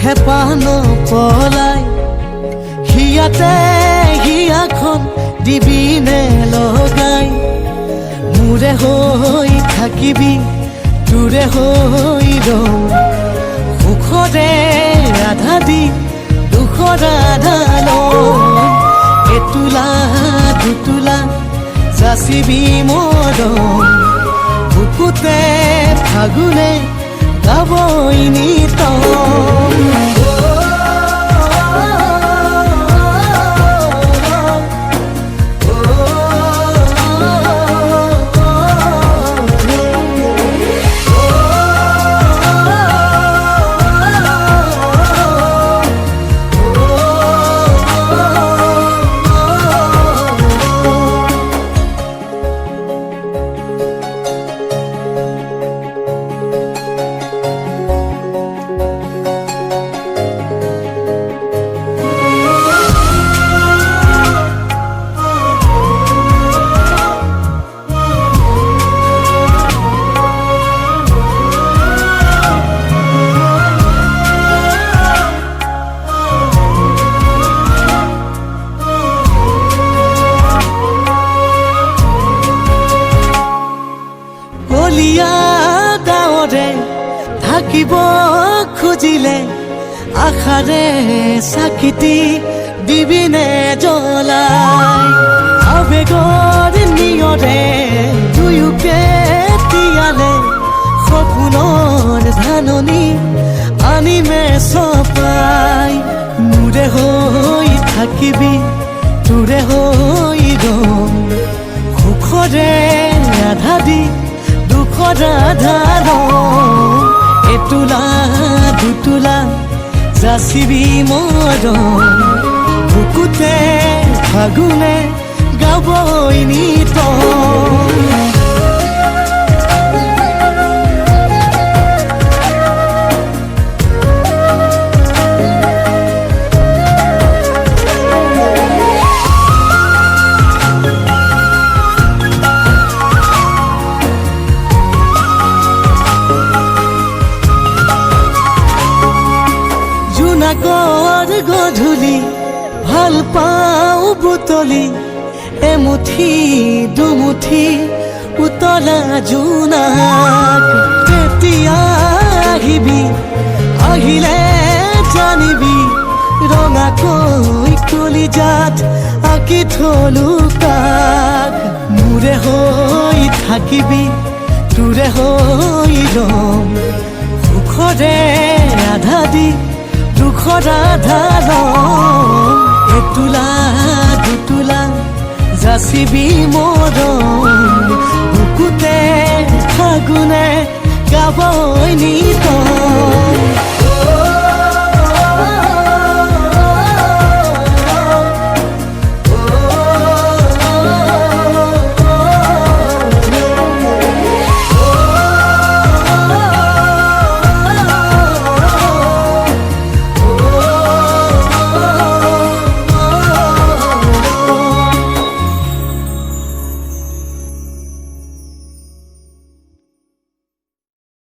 হেঁপাহ নপলাই হিয়াতে হিয়াখন দিবিনে লগাই মোৰে হৈ থাকিবি তোৰে হৈ ৰওঁ সুখৰে আধা দি দুখৰ আধা লওঁ এতোলা দুতোলা যাচিবি মৰম বুকুতে ফাগুনে গাবই নিতম ডাৱৰে থাকিব খুজিলে আশাৰে চাকিটি দিবিনে জ্বলাই আবেগৰ নিয়ৰে দুয়োকে তিয়ালে সপোনৰ ধাননি আনিমে চপাই মোৰে হৈ থাকিবি তোৰে হৈ ৰম সুখৰে আধা দি দুখৰ আধা লওঁ এতোলা দুতোলা যাচিবি মৰম বুকুতে ফাগুনে গাবই নিতম জোনাকৰ গধূলি ভাল পাওঁ বুটলি এমুঠি দুমুঠি উতলা জোনাক তেতিয়া আহিবি আহিলে জানিবি ৰঙাকৈ কলিজাত আঁকি থলো কাক মোৰে হৈ থাকিবি তোৰে হৈ ৰম সুখৰে আধা দি দুখৰ আধা লওঁ এতোলা দুতোলা যাচিবি মৰম বুকুতে ফাগুনে গাবই নিতম